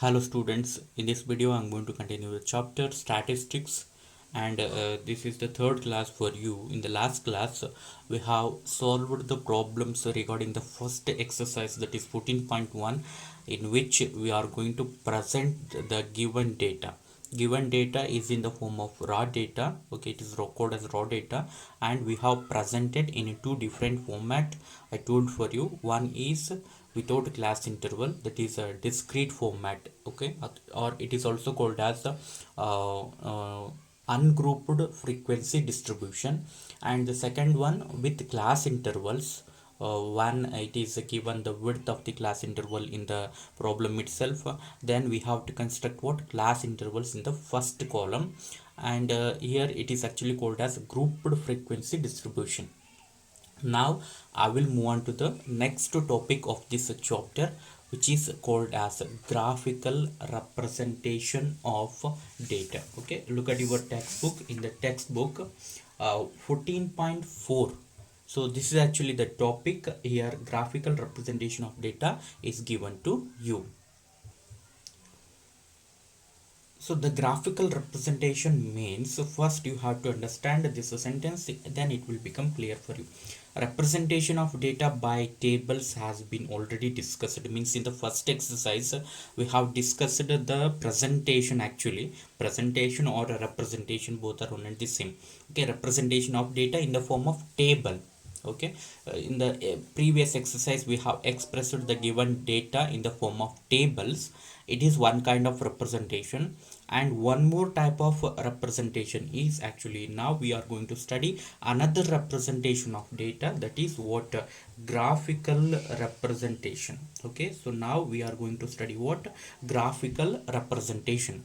Hello students, in this video I'm going to continue the chapter statistics and this is the third class for you. In the last class we have solved the problems regarding the first exercise, that is 14.1, in which we are going to present the given data. Given data is in the form of raw data. Okay, it is recorded as raw data and we have presented in two different format. I told for you, one is without class interval, that is a discrete format. Okay, or it is also called as uh, uh, ungrouped frequency distribution, and the second one with class intervals. One, it is given the width of the class interval in the problem itself. Then we have to construct what class intervals in the first column, and here it is actually called as grouped frequency distribution. Now I will move on to the next topic of this chapter, which is called as graphical representation of data. Okay, look at your textbook. In the textbook 14.4, so this is actually the topic here. Graphical representation of data is given to you. So the graphical representation means, first you have to understand this sentence, then it will become clear for you. Representation of data by tables has been already discussed. It means in the first exercise we have discussed the presentation. Actually, presentation or a representation, both are one and the same. Okay, representation of data in the form of table. Okay, in the previous exercise we have expressed the given data in the form of tables. It is one kind of representation, and one more type of representation is, actually now we are going to study another representation of data, that is what graphical representation. Okay, so now we are going to study what graphical representation.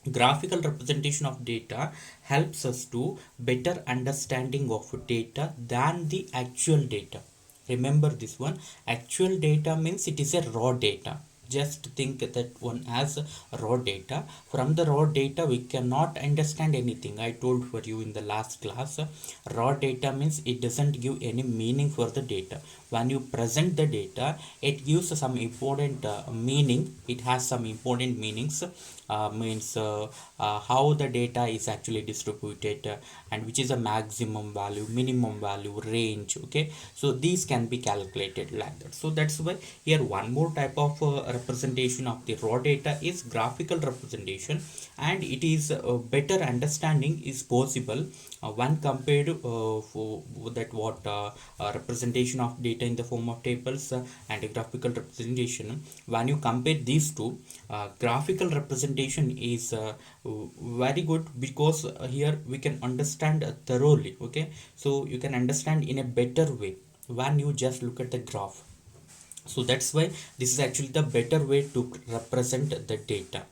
Graphical representation of data helps us to better understanding of data than the actual data. Remember this one, actual data means it is a raw data. Just think that one has raw data. From the raw data we cannot understand anything. I told for you in the last class, raw data means it doesn't give any meaning for the data. When you present the data, it gives some important meaning. It has some important meanings. Means how the data is actually distributed, and which is a maximum value, minimum value, range. Okay, so these can be calculated like that. So that's why here one more type of representation of the raw data is graphical representation, and it is better understanding is possible when compared for that what representation of data in the form of tables and a graphical representation. When you compare these two, graphical representation is very good, because here we can understand thoroughly. Okay, so you can understand in a better way when you just look at the graph. So that's why this is actually the better way to represent the data.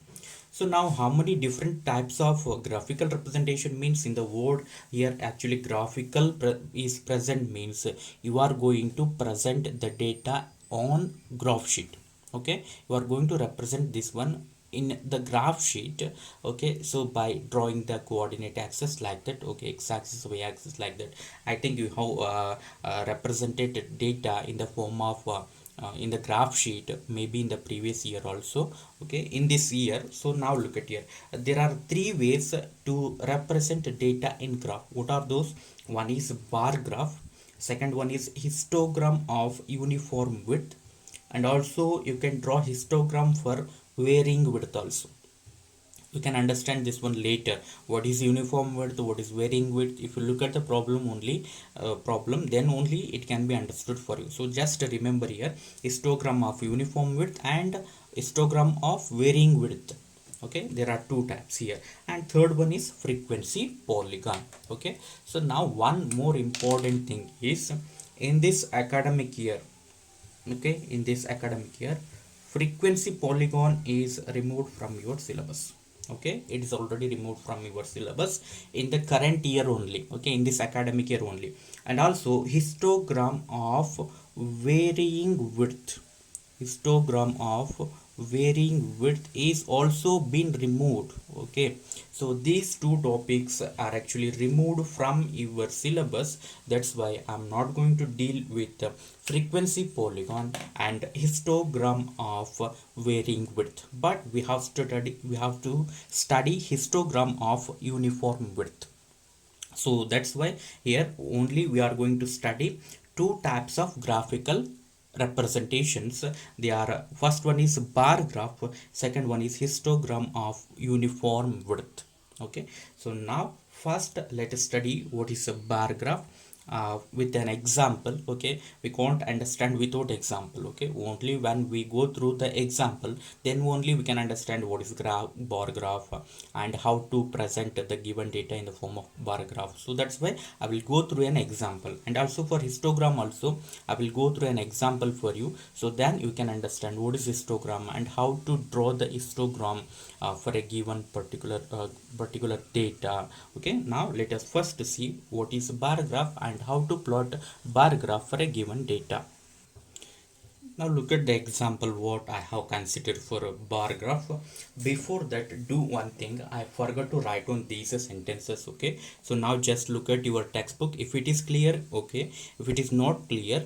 So now, how many different types of graphical representation means in the word here? Actually, graphical is present means you are going to present the data on graph sheet. Okay, you are going to represent this one in the graph sheet. Okay, so by drawing the coordinate axis like that. Okay, x-axis, y-axis like that. I think you have represented data in the form of in the graph sheet, maybe in the previous year also. Okay, in this year. So now look at here, there are three ways to represent data in graph. What are those? One is bar graph, second one is histogram of uniform width, and also you can draw histogram for varying width also. You can understand this one later, what is uniform width, what is varying width. If you look at the problem only, then only it can be understood for you. So just remember here, histogram of uniform width and histogram of varying width. Okay, there are two types here, and third one is frequency polygon. Okay, so now one more important thing is, in this academic year, okay, in this academic year, frequency polygon is removed from your syllabus. Okay, it is already removed from your syllabus in the current year only. Okay, in this academic year only. And also histogram of varying width, histogram of varying width is also been removed. Okay, So these two topics are actually removed from your syllabus. That's why I'm not going to deal with frequency polygon and histogram of varying width. But we have to study histogram of uniform width. So that's why here only we are going to study two types of graphical representations. They are, first one is bar graph, second one is histogram of uniform width. Okay, so now first let us study what is a bar graph with an example. Okay, we can't understand without example. Okay, only when we go through the example, then only we can understand what is bar graph and how to present the given data in the form of bar graph. So that's why I will go through an example, and also for histogram also I will go through an example for you, so then you can understand what is histogram and how to draw the histogram for a given particular data. Okay, now let us first see what is bar graph and how to plot bar graph for a given data. Now look at the example what I have considered for a bar graph. Before that, do one thing. I forgot to write on these sentences. Okay. So now just look at your textbook. If it is clear, okay. If it is not clear,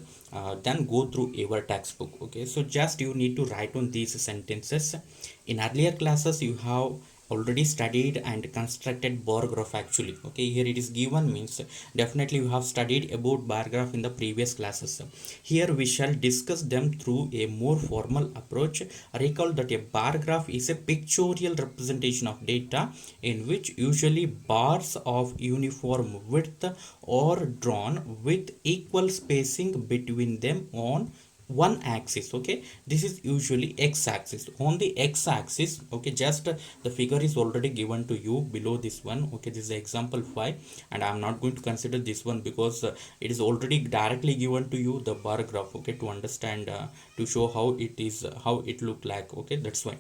then go through your textbook. Okay. So just you need to write on these sentences. In earlier classes, you have already studied and constructed bar graph actually. Okay, here it is given means definitely you have studied about bar graph in the previous classes. Here we shall discuss them through a more formal approach. Recall that a bar graph is a pictorial representation of data in which usually bars of uniform width are drawn with equal spacing between them on one axis. Okay, this is usually x-axis. On the x-axis, okay, just the figure is already given to you below this one. Okay, this is example 5, and I'm not going to consider this one because it is already directly given to you the bar graph. Okay, to understand, to show how it is, how it look like. Okay, that's why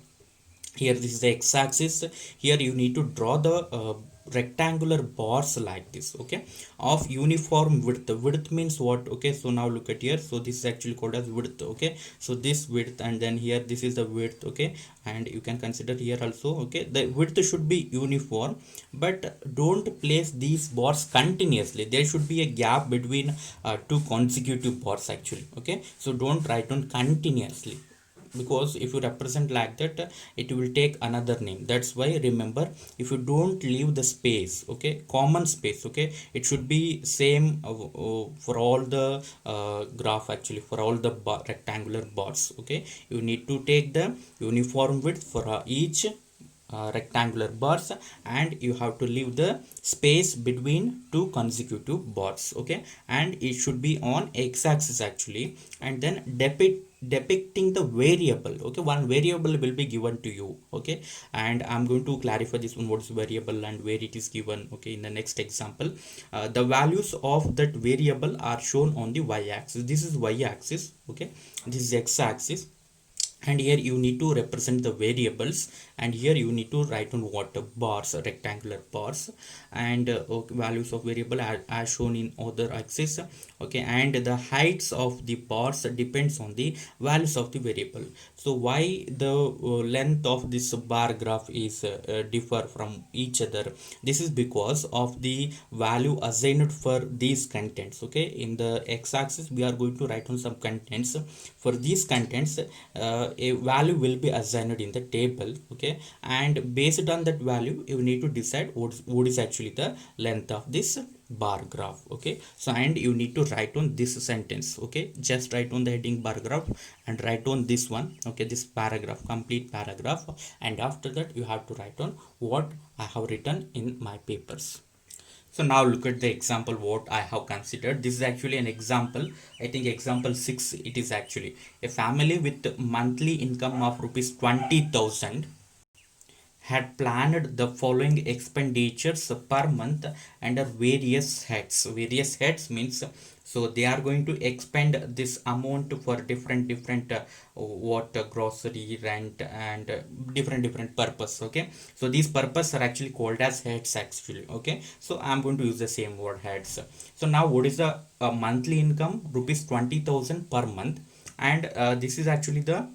here this is the x-axis. Here you need to draw the rectangular bars like this. Okay, of uniform width. The width means what? Okay, so now look at here. So this is actually called as width. Okay, so this width, and then here this is the width. Okay, and you can consider here also. Okay, the width should be uniform, but don't place these bars continuously. There should be a gap between two consecutive bars actually. Okay, so don't write on continuously, because if you represent like that, it will take another name. That's why remember, if you don't leave the space, okay, common space, okay, it should be same for all the graph actually, for all the rectangular bars. Okay, you need to take the uniform width for each rectangular bars, and you have to leave the space between two consecutive bars. Okay, and it should be on x-axis actually, and then depicting the variable. Okay, one variable will be given to you. Okay, and I'm going to clarify this one, what is variable and where it is given. Okay, in the next example, the values of that variable are shown on the y-axis. This is y-axis. Okay, this is x-axis, and here you need to represent the variables, and here you need to write on what bars, rectangular bars, and okay, values of variable are shown in other axis. Okay, and the heights of the bars depends on the values of the variable. So why the length of this bar graph is differ from each other? This is because of the value assigned for these contents. Okay, in the x-axis we are going to write on some contents. For these contents, a value will be assigned in the table. Okay, and based on that value you need to decide what is actually the length of this bar graph. Okay, so and you need to write on this sentence. Okay, just write on the heading bar graph and write on this one. Okay, this paragraph, complete paragraph, and after that you have to write on what I have written in my papers. So now look at the example what I have considered. This is actually an example. I think example 6 it is actually. A family with monthly income of rupees 20,000 had planned the following expenditures per month under various heads. Various heads means, so they are going to expend this amount for different what grocery, rent, and different purpose. Okay, so these purpose are actually called as heads actually. Okay, so I'm going to use the same word, heads. So now what is the monthly income? Rupees 20,000 per month, and this is actually the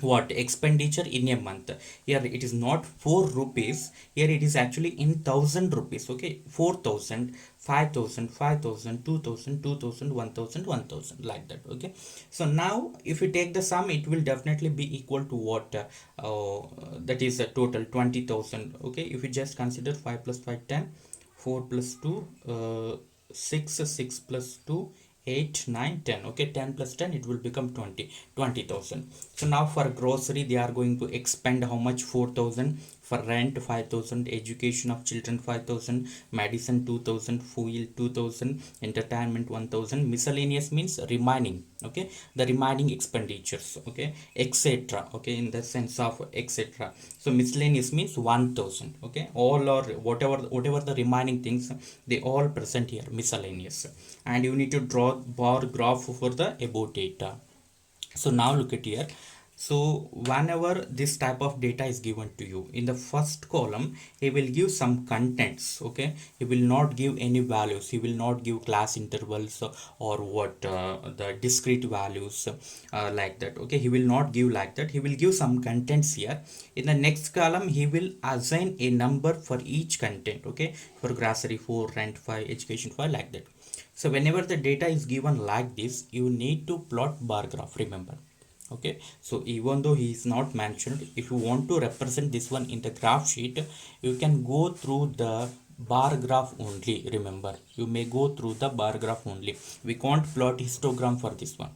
what expenditure in a month. Here it is not 4 rupees, here it is actually in 1000 rupees. Okay, 4000, 5000, 5000, 2000, 2000, 1000, 1000, like that. Okay, so now if you take the sum, it will definitely be equal to what, that is a total 20,000. Okay, if you just consider 5 plus 5 10, 4 plus 2 6, 6 plus 2 8 9 10. Okay, 10 plus 10, it will become 20,000. So now for grocery they are going to expend how much? 4,000. For rent 5,000, education of children 5,000, medicine 2,000, fuel 2,000, entertainment 1,000, miscellaneous means remaining. Okay, the remaining expenditures. Okay, etc. Okay, in the sense of etc. So miscellaneous means 1,000. Okay, all or whatever the remaining things, they all present here, miscellaneous. And you need to draw bar graph for the above data. So now look at here. So whenever this type of data is given to you, in the first column he will give some contents. Okay, he will not give any values, he will not give class intervals or what, the discrete values, like that. Okay, he will not give like that, he will give some contents here. In the next column he will assign a number for each content. Okay, for grocery 4, rent 5, education 5, like that. So whenever the data is given like this, you need to plot bar graph, remember. Okay, so even though he is not mentioned, if you want to represent this one in the graph sheet, you can go through the bar graph only. Remember, you may go through the bar graph only. We can't plot histogram for this one.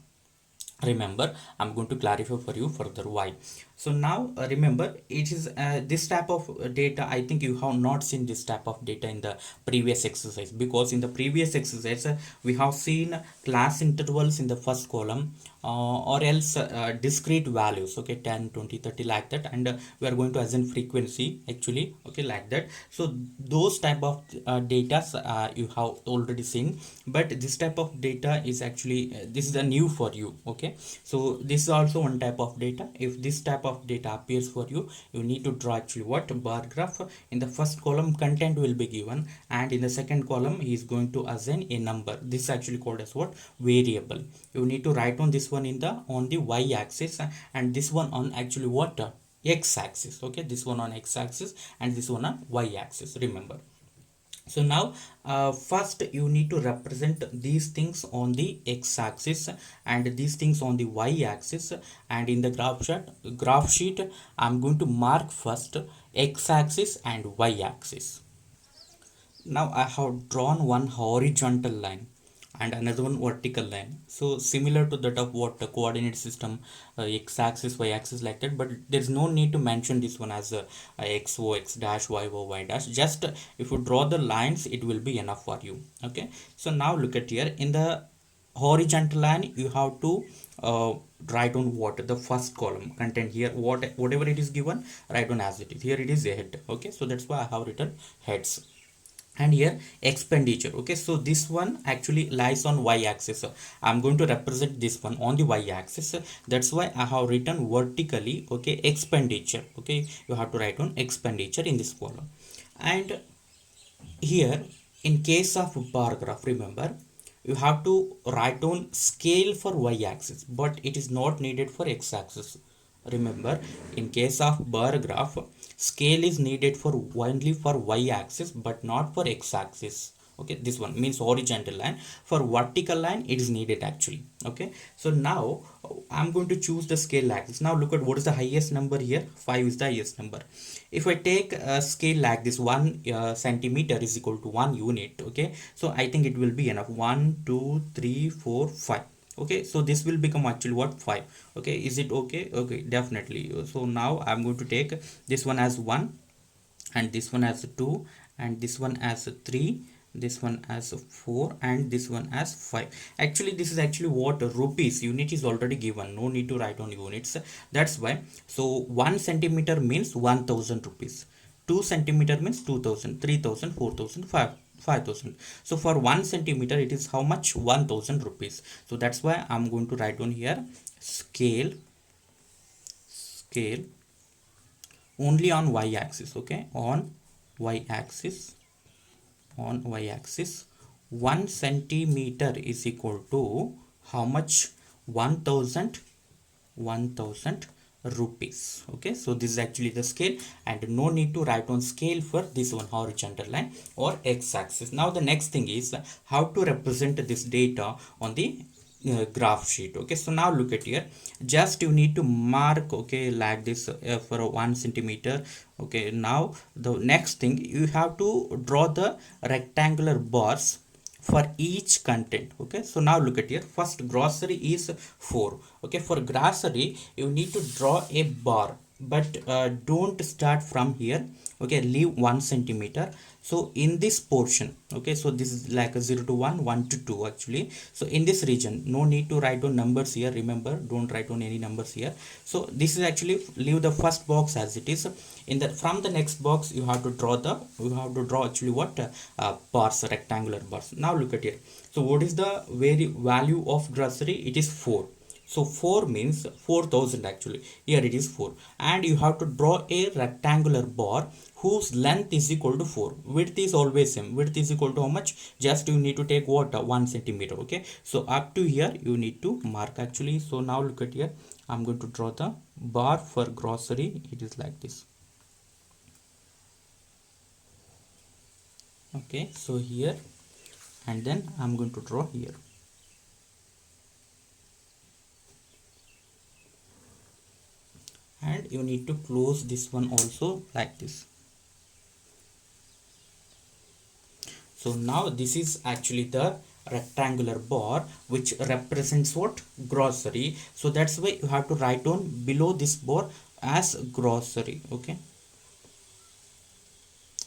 Remember, I'm going to clarify for you further why. So now remember, it is this type of data, I think you have not seen this type of data in the previous exercise, because in the previous exercise we have seen class intervals in the first column, or else discrete values. Okay, 10 20 30, like that. And we are going to assign frequency actually. Okay, like that. So those type of data you have already seen, but this type of data is actually this is a new for you. Okay, so this is also one type of data. If this type of data appears for you, you need to draw actually what, bar graph. In the first column content will be given, and in the second column he is going to assign a number. This is actually called as what, variable. You need to write on this one in the on the y axis, and this one on actually what, x axis. Okay, this one on x axis and this one on y axis, remember. So now first you need to represent these things on the x-axis and these things on the y-axis. And in the graph sheet I'm going to mark first x-axis and y-axis. Now I have drawn one horizontal line and another one vertical line, so similar to that of what the coordinate system, x-axis y-axis, like that. But there's no need to mention this one as x o x dash y o y dash. Just if you draw the lines, it will be enough for you. Okay, so now look at here. In the horizontal line you have to write on what, the first column content. Here whatever it is given, write on as it is. Here it is a head. Okay, so that's why I have written heads. And here expenditure. Okay, so this one actually lies on y-axis, so I'm going to represent this one on the y-axis. That's why I have written vertically. Okay, expenditure. Okay, you have to write on expenditure in this column. And here in case of bar graph, remember, you have to write on scale for y-axis, but it is not needed for x-axis. Remember, in case of bar graph, scale is needed for only for y-axis but not for x-axis. Okay, this one means horizontal line. For vertical line it is needed actually. Okay, so now I'm going to choose the scale axis. Now look at what is the highest number here. 5 is the highest number. If I take a scale like this, 1 centimeter is equal to 1 unit. Okay, so I think it will be enough. 1 2 3 4 5. Okay, so this will become actually what, 5. Okay, is it okay? Okay, definitely. So now I'm going to take this one as 1, and this one as 2, and this one as 3, this one as 4, and this one as 5. Actually this is actually what, rupees. Unit is already given, no need to write on units. That's why. So 1 centimeter means 1000 rupees, 2 centimeter means 2000, 3000, 4000, 5000. So for 1 centimeter it is how much, 1000 rupees. So that's why I'm going to write on here scale only on y-axis. Okay, on y-axis, 1 centimeter is equal to how much, 1000 rupees. Okay, so this is actually the scale, and no need to write on scale for this one horizontal line or x-axis. Now the next thing is how to represent this data on the graph sheet. Okay, so now look at here, just you need to mark, okay, like this for 1 centimeter. Okay, now the next thing, you have to draw the rectangular bars for each content. Okay, so now look at here, first grocery is 4. Okay, for grocery you need to draw a bar, but don't start from here. Okay, leave 1 centimeter. So in this portion, okay, so this is like a 0 to 1, 1 to 2 actually. So in this region, no need to write down numbers here, remember, don't write down any numbers here. So this is actually, leave the first box as it is. In the, from the next box, you have to draw the, you have to draw actually what, bars, rectangular bars. Now look at here, so what is the very value of grocery? It is 4. So 4 means 4000 actually. Here it is 4. And you have to draw a rectangular bar whose length is equal to 4. Width is always same. Width is equal to how much? Just you need to take what? 1 centimeter. Okay. So up to here you need to mark actually. So now look at here. I'm going to draw the bar for grocery. It is like this. Okay. So here, and then I'm going to draw here. And you need to close this one also like this. So now this is actually the rectangular bar which represents what? Grocery. So that's why you have to write down below this bar as grocery. Okay,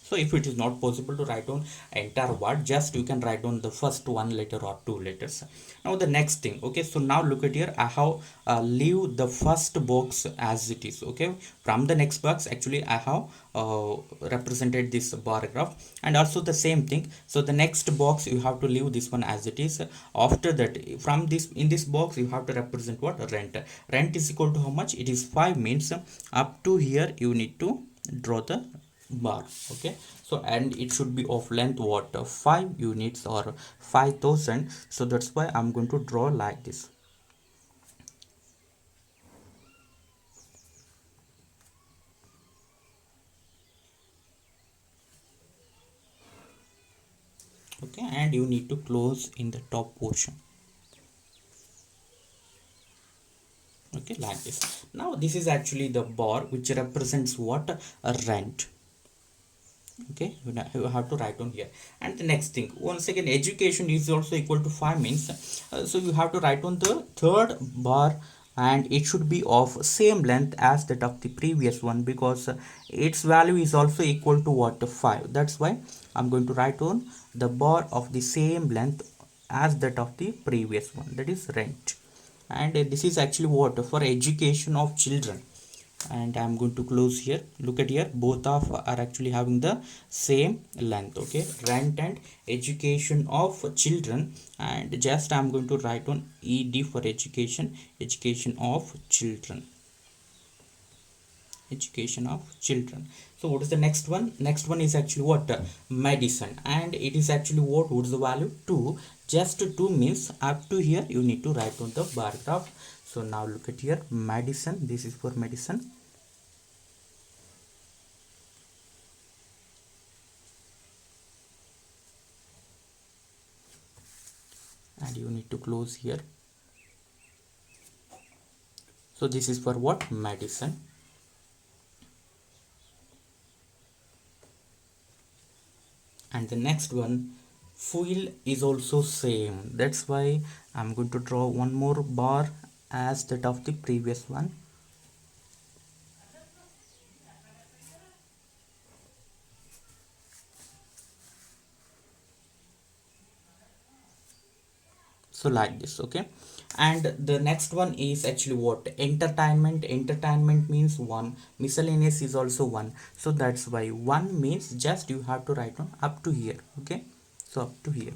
so if it is not possible to write down entire word, just you can write down the first one letter or two letters. Now the next thing, okay, so now look at here, I have leave the first box as it is. Okay, from the next box actually I have represented this bar graph, and also the same thing. So the next box you have to leave this one as it is. After that, from this, in this box you have to represent what? Rent. Rent is equal to how much? It is 5, means up to here you need to draw the bar. Okay, so and it should be of length what? 5 units or 5000. So that's why I'm going to draw like this. Okay, and you need to close in the top portion. Okay, like this. Now this is actually the bar which represents what? A rent. Okay, you have to write on here. And the next thing, once again, education is also equal to 5, means so you have to write on the third bar, and it should be of same length as that of the previous one, because its value is also equal to what? 5. That's why I'm going to write on the bar of the same length as that of the previous one, that is rent. And this is actually what? For education of children. And I'm going to close here. Look at here, both of are actually having the same length. Okay, rent and education of children. And just I'm going to write on ed for education, education of children, education of children. So what is the next one? Next one is actually what? Medicine. And it is actually what is the value? 2. Just 2 means up to here you need to write on the bar graph. So now look at here, medicine, this is for medicine. And you need to close here. So this is for what? Medicine. And the next one, fuel, is also same. That's why I'm going to draw one more bar as that of the previous one. So like this. Okay, and the next one is actually what? Entertainment. Entertainment means 1. Miscellaneous is also 1. So that's why 1 means just you have to write on up to here. Okay, so up to here.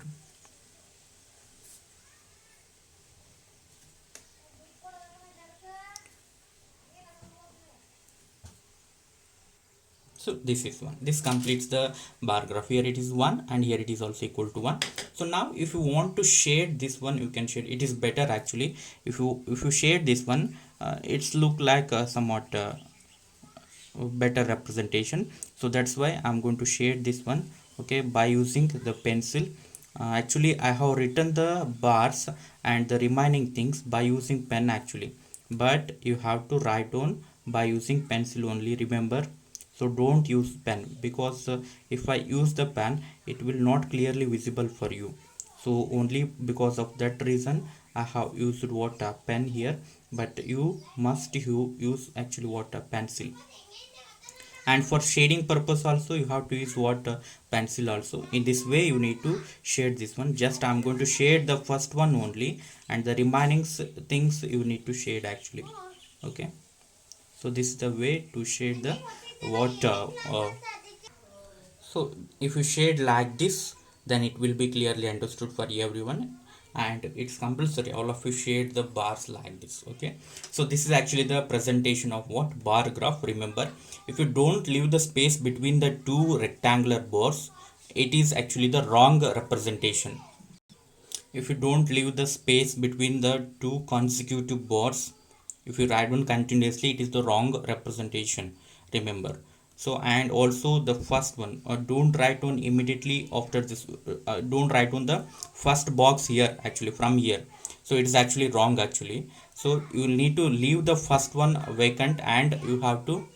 So this is 1. This completes the bar graph. Here it is 1, and here it is also equal to 1. So now if you want to shade this one, you can shade. It is better actually if you shade this one, it's look like somewhat better representation. So that's why I'm going to shade this one, okay, by using the pencil. Actually I have written the bars and the remaining things by using pen actually, but you have to write on by using pencil only, remember. So don't use pen, because if I use the pen it will not clearly visible for you. So only because of that reason I have used what a pen here, but you must use actually what a pencil. And for shading purpose also you have to use what pencil also. In this way you need to shade this one. Just I'm going to shade the first one only, and the remaining things you need to shade actually, okay. So this is the way to shade the water. So if you shade like this, then it will be clearly understood for everyone, and it's compulsory all of you shade the bars like this, okay. So this is actually the presentation of what bar graph. Remember, if you don't leave the space between the two rectangular bars, it is actually the wrong representation. If you don't leave the space between the two consecutive bars, if you write one continuously, it is the wrong representation, remember. So and also the first one, don't write on immediately after this, don't write on the first box here actually from here. So it is actually wrong actually. So you need to leave the first one vacant, and you have to.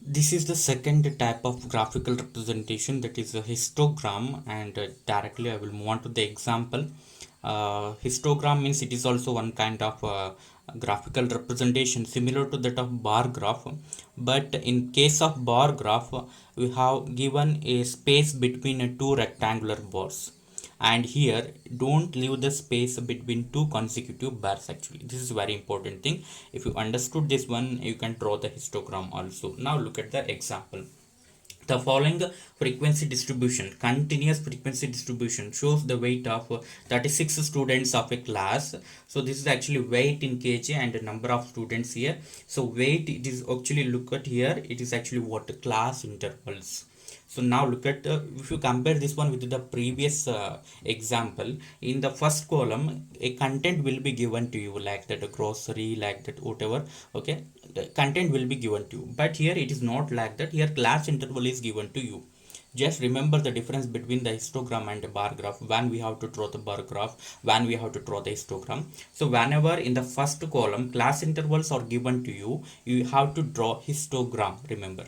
This is the second type of graphical representation, that is a histogram, and directly I will move on to the example. Histogram means it is also one kind of graphical representation similar to that of bar graph, but in case of bar graph we have given a space between two rectangular bars, and here don't leave the space between two consecutive bars actually. This is very important thing. If you understood this one, you can draw the histogram also. Now look at the example. The following frequency distribution, continuous frequency distribution, shows the weight of 36 students of a class. So this is actually weight in kg and the number of students here. So weight, it is actually, look at here, it is actually what class intervals. So now look at if you compare this one with the previous example, in the first column a content will be given to you like that, a grocery, like that, whatever, okay, the content will be given to you. But here it is not like that, here class interval is given to you. Just remember the difference between the histogram and the bar graph, when we have to draw the bar graph, when we have to draw the histogram. So whenever in the first column class intervals are given to you, you have to draw histogram, remember.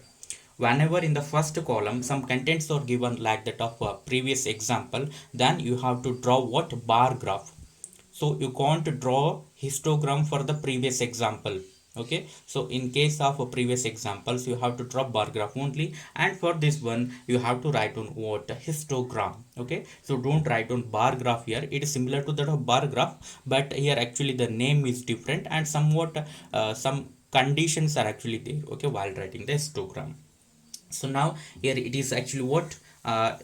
Whenever in the first column some contents are given like that of a previous example, then you have to draw what bar graph. So you can't draw histogram for the previous example, okay. So in case of a previous examples you have to draw bar graph only, and for this one you have to write on what histogram, okay. So don't write on bar graph here, it is similar to that of bar graph, but here actually the name is different, and somewhat some conditions are actually there, okay, while writing the histogram. So now here it is actually what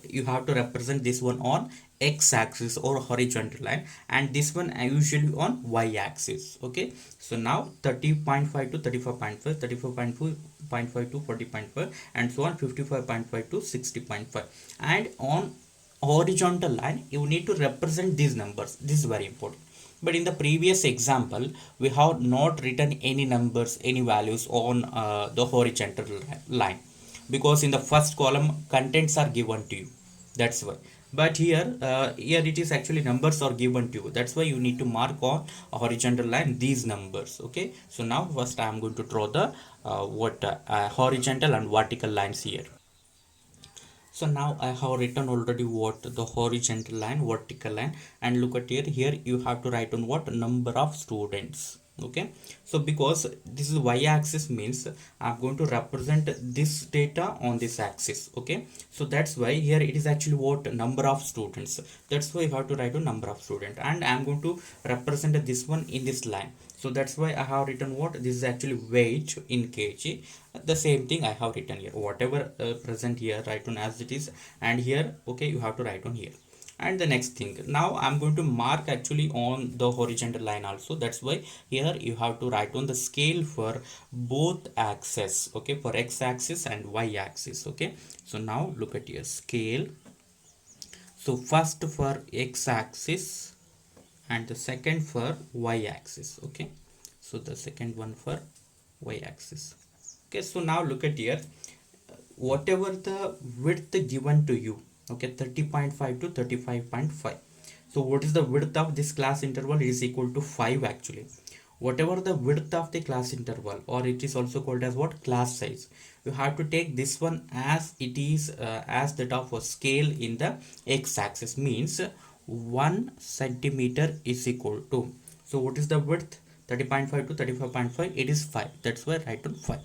you have to represent this one on x-axis or horizontal line, and this one usually on y-axis, okay. So now 30.5 to 34.5, 34.5 to 40.5, and so on, 55.5 to 60.5. And on horizontal line you need to represent these numbers, this is very important. But in the previous example we have not written any numbers, any values on the horizontal line, because in the first column contents are given to you, that's why. But here it is actually numbers are given to you, that's why you need to mark on a horizontal line these numbers, okay. So now first I am going to draw the horizontal and vertical lines here. So now I have written already what the horizontal line, vertical line, and look at here. Here you have to write on what number of students. Okay. So because this is y-axis means I'm going to represent this data on this axis. Okay. So that's why here it is actually what number of students. That's why you have to write a number of students, and I'm going to represent this one in this line. So that's why I have written what this is actually weight in kg. The same thing I have written here, whatever present here write on as it is, and here okay you have to write on here. And the next thing, now I'm going to mark actually on the horizontal line also, that's why here you have to write on the scale for both axes, okay, for x-axis and y-axis, okay. So now look at your scale. So first for x-axis and the second for y-axis, okay. So the second one for y-axis. Okay, so now look at here, whatever the width given to you, okay, 30.5 to 35.5. So what is the width of this class interval is equal to 5 actually. Whatever the width of the class interval, or it is also called as what, class size, you have to take this one as it is, as that of a scale in the x-axis, means 1 centimeter is equal to, so what is the width, 30.5 to 35.5, it is 5, that's why write on 5.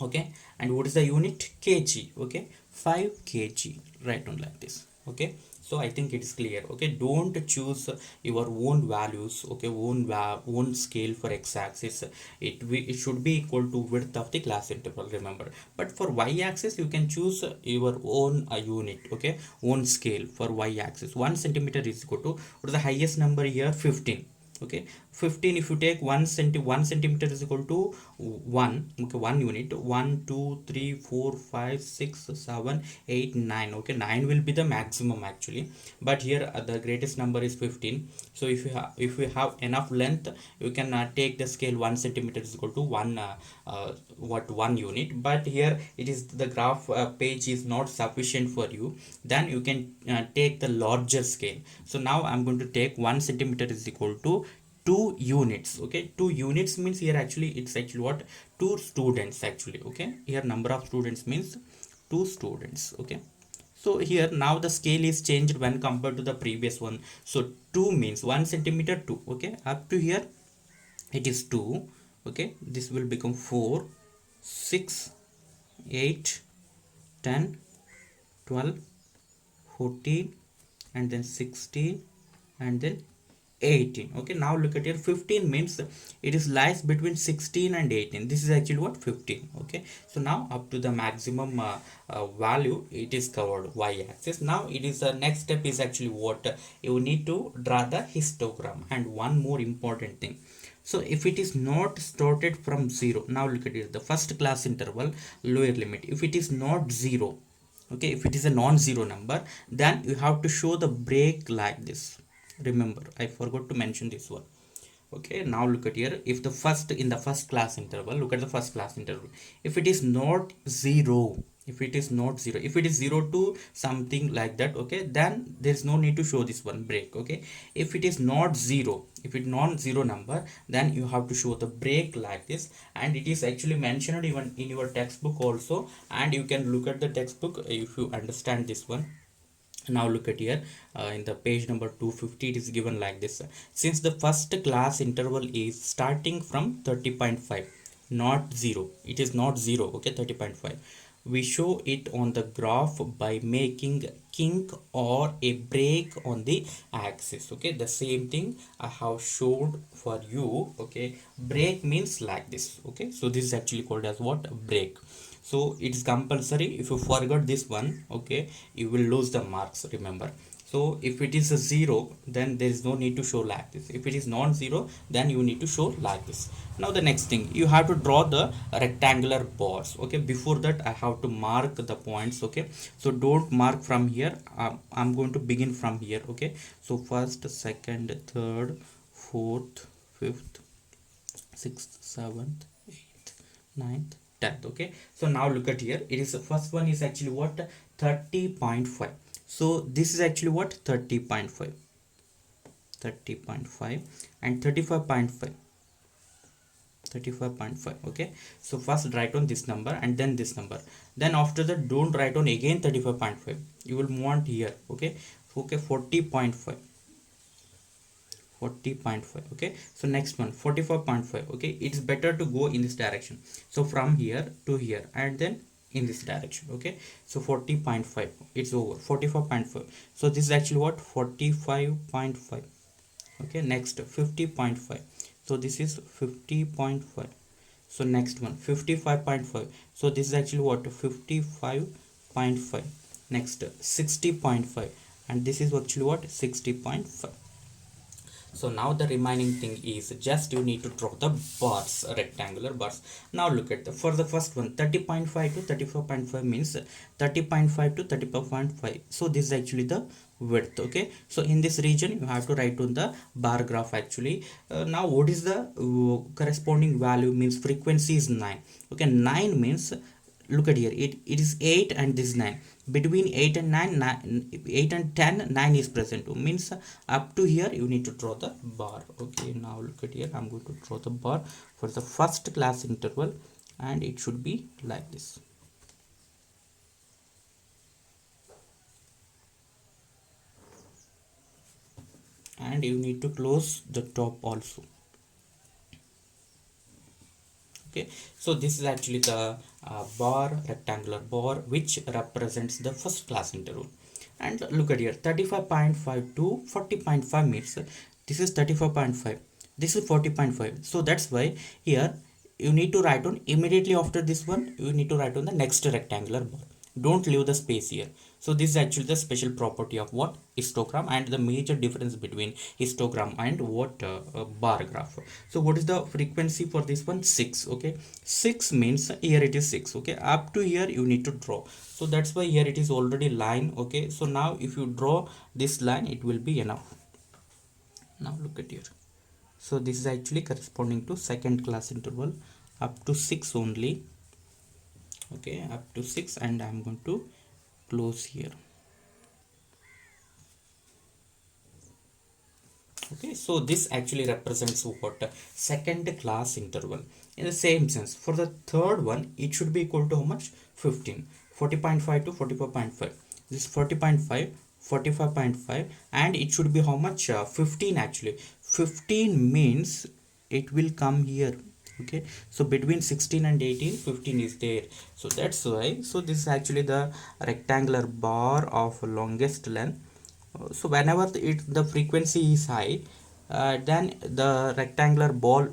Okay, and what is the unit, kg. Okay, 5 kg, write on like this. Okay, so I think it is clear. Okay, don't choose your own values. Okay, own scale for x-axis. It should be equal to width of the class interval, remember. But for y-axis you can choose your own unit. Okay, own scale for y-axis. 1 centimeter is equal to, what is the highest number here, 15. Okay, 15, if you take 1 centimeter is equal to 1. Okay, 1 unit, 1 2 3 4 5 6 7 8 9. Okay, 9 will be the maximum actually, but here the greatest number is 15. So if you have enough length, you can take the scale 1 centimeter is equal to 1 1 unit. But here it is, the graph page is not sufficient for you, then you can take the larger scale. So now I'm going to take 1 centimeter is equal to 2 units. Okay, 2 units means here actually it's actually what, 2 students actually. Okay, here number of students means 2 students. Okay, so here now the scale is changed when compared to the previous one. So 2 means 1 centimeter 2. Okay, up to here it is 2. Okay, this will become 4 6 8 10 12 14 and then 16 and then 18. Okay, now look at here, 15 means it is lies between 16 and 18. This is actually what, 15. Okay, so now up to the maximum value it is covered, y-axis. Now it is the next step is actually what, you need to draw the histogram. And one more important thing, so if it is not started from 0, now look at it, the first class interval lower limit, if it is not 0, okay, if it is a non-zero number, then you have to show the break like this. Remember, I forgot to mention this one. Okay, now look at here, if the first, in the first class interval, look at the first class interval, if it is not 0, if it is not 0, if it is 0 to something like that, okay, then there is no need to show this one break. Okay, if it is not 0, if it non-zero number, then you have to show the break like this. And it is actually mentioned even in your textbook also, and you can look at the textbook if you understand this one. Now look at here, in the page number 250 it is given like this, since the first class interval is starting from 30.5, not 0, it is not 0. Okay, 30.5, we show it on the graph by making kink or a break on the axis. Okay, the same thing I have showed for you. Okay, break means like this. Okay, so this is actually called as what, break. So it is compulsory, if you forgot this one, okay, you will lose the marks, remember. So if it is a 0, then there is no need to show like this. If it is non-zero, then you need to show like this. Now the next thing, you have to draw the rectangular bars. Okay, before that I have to mark the points. Okay, so don't mark from here, I'm going to begin from here. Okay, so first, second, third, fourth, fifth, sixth, seventh, eighth, ninth, 10th. Okay, so now look at here, it is the first one is actually what, 30.5. so this is actually what, 30.5, 30.5 and 35.5, 35.5. Okay, so first write on this number and then this number, then after that don't write on again 35.5, you will move on here. Okay, okay, 40.5, 40.5. Okay, so next one, 44.5. Okay, it's better to go in this direction, so from here to here and then in this direction. Okay, so 40.5, it's over. 44.5, so this is actually what, 45.5. Okay, next 50.5, so this is 50.5. so next one, 55.5, so this is actually what, 55.5. next 60.5, and this is actually what, 60.5. so now the remaining thing is just you need to draw the bars, rectangular bars. Now look at the, for the first one, 30.5 to 34.5 means 30.5 to 34.5, so this is actually the width. Okay, so in this region you have to write on the bar graph actually. Now what is the corresponding value? Means frequency is 9. Okay, 9 means, look at here, it is 8 and this 9. Between 8 and 9, 8 and 10, 9 is present. Means up to here you need to draw the bar. Okay, now look at here, I'm going to draw the bar for the first class interval, and it should be like this. And you need to close the top also. Okay, so this is actually the bar, rectangular bar, which represents the first class interval. And look at here, 35.5 to 40.5 means this is 35.5, this is 40.5. So that's why here you need to write on immediately after this one, you need to write on the next rectangular bar. Don't leave the space here. So this is actually the special property of what? Histogram, and the major difference between histogram and what bar graph. So what is the frequency for this one? 6. Okay, 6 means here it is 6. Okay, up to here you need to draw. So that's why here it is already line. Okay, so now if you draw this line, it will be enough. Now look at here. So this is actually corresponding to second class interval up to 6 only. Okay, up to 6, and I'm going to close here. Okay, so this actually represents what? Second class interval. In the same sense, for the third one, it should be equal to how much? 15. 40.5 to 44.5. This is 40.5, 45.5, and it should be how much? 15 actually. 15 means it will come here. Okay, so between 16 and 18, 15 is there. So that's why, so this is actually the rectangular bar of longest length. So whenever the frequency is high, then the rectangular bar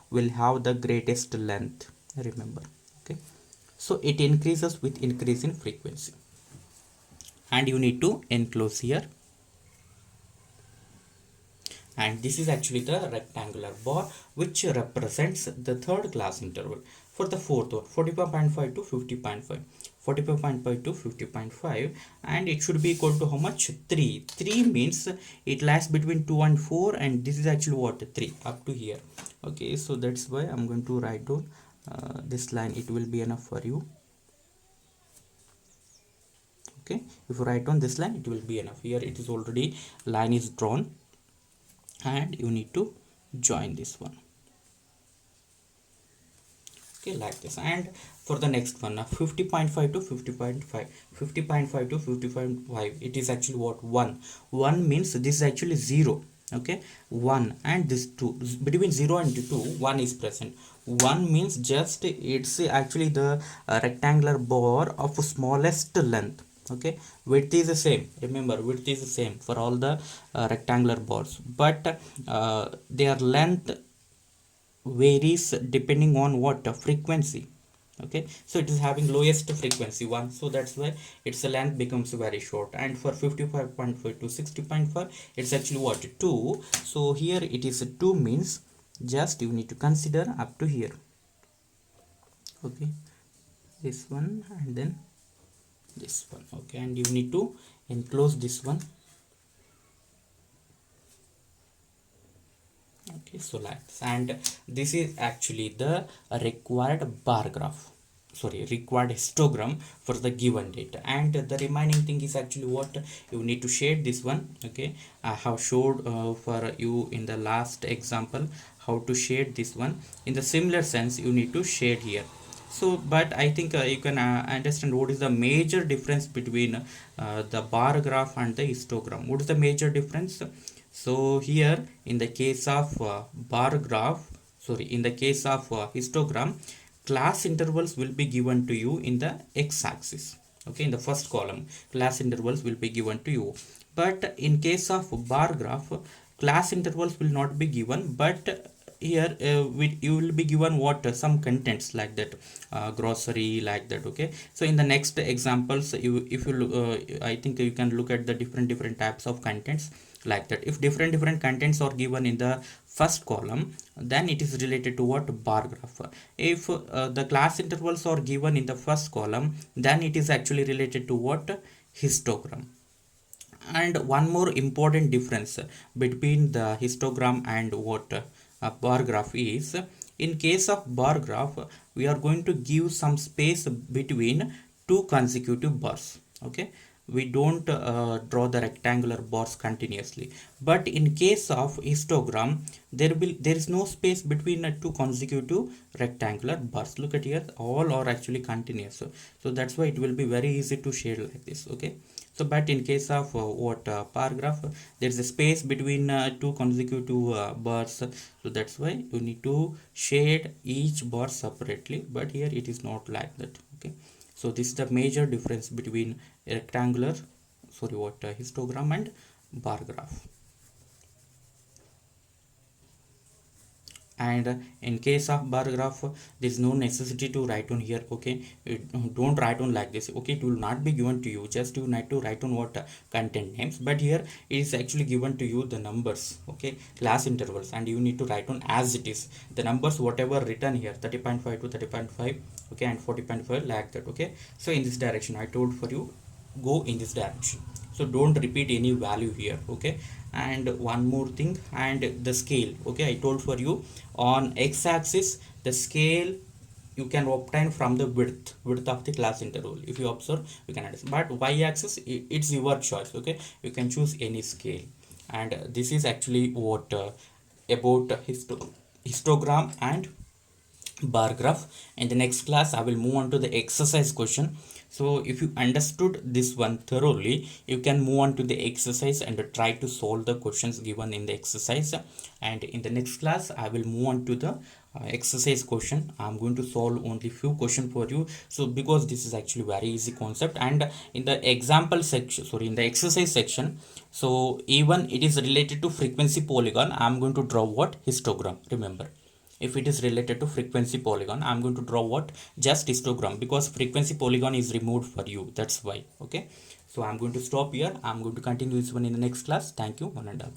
will have the greatest length, remember. Okay, so it increases with increase in frequency, and you need to enclose here. And this is actually the rectangular bar which represents the third class interval. For the fourth one, 45.5 to 50.5, 45.5 to 50.5, and it should be equal to how much? 3. 3 means it lies between 2 and 4, and this is actually what? 3 up to here. Okay, so that's why I'm going to write down this line. It will be enough for you. Okay, if you write on this line, it will be enough. Here it is already line is drawn, and you need to join this one. Okay, like this. And for the next one, 50.5 to 50.5, 50.5 to 50.5, it is actually what? 1. 1 means this is actually 0. Okay, 1 and this 2, between 0 and 2, 1 is present. 1 means just it's actually the rectangular bar of smallest length. Okay, width is the same, remember, width is the same for all the rectangular bars, but their length varies depending on what? Frequency. Okay, so it is having lowest frequency 1, so that's why its length becomes very short. And for 55.5 to 60.5, it's actually what? 2. So here it is 2 means just you need to consider up to here. Okay, this one and then this one. Okay, and you need to enclose this one. Okay, so like this. And this is actually the required bar graph, sorry, required histogram for the given data. And the remaining thing is actually what? You need to shade this one. Okay, I have showed for you in the last example how to shade this one. In the similar sense, you need to shade here. So but I think you can understand what is the major difference between the bar graph and the histogram. What is the major difference? So here in the case of bar graph, sorry, in the case of histogram, class intervals will be given to you in the x-axis. Okay, in the first column, class intervals will be given to you. But in case of bar graph, class intervals will not be given, but here you will be given what? Some contents like that, grocery, like that. Okay, so in the next examples, if you I think you can look at the different types of contents like that. If different contents are given in the first column, then it is related to what? Bar graph. If the class intervals are given in the first column, then it is actually related to what? histogram. And one more important difference between the histogram and what bar graph is, in case of bar graph we are going to give some space between two consecutive bars. Okay, we don't draw the rectangular bars continuously, but in case of histogram there is no space between two consecutive rectangular bars. Look at here, all are actually continuous, so that's why it will be very easy to shade like this. Okay, so but in case of what paragraph, there is a space between two consecutive bars, so that's why you need to shade each bar separately, but here it is not like that. Okay, so this is the major difference between rectangular, sorry, what histogram and bar graph. And in case of bar graph there is no necessity to write on here. Okay, don't write on like this. Okay, it will not be given to you, just you need to write on what content names, but here it is actually given to you the numbers. Okay, class intervals, and you need to write on as it is the numbers whatever written here, 30.5 to 30.5, okay, and 40.5 like that. Okay, so in this direction I told for you, go in this direction, so don't repeat any value here. Okay, and one more thing, and the scale. Okay, I told for you, on x-axis the scale you can obtain from the width of the class interval. If you observe, you can understand, but y-axis it's your choice. Okay, you can choose any scale. And this is actually what about histogram and bar graph. In the next class I will move on to the exercise question. So if you understood this one thoroughly, you can move on to the exercise and try to solve the questions given in the exercise. And in the next class I will move on to the exercise question. I'm going to solve only few questions for you, so because this is actually very easy concept. And in the example section, sorry, in the exercise section, so even it is related to frequency polygon, I'm going to draw what histogram. Remember, if it is related to frequency polygon, I'm going to draw what, just histogram, because frequency polygon is removed for you, that's why. Okay, so I'm going to stop here. I'm going to continue this one in the next class. Thank you, one and all.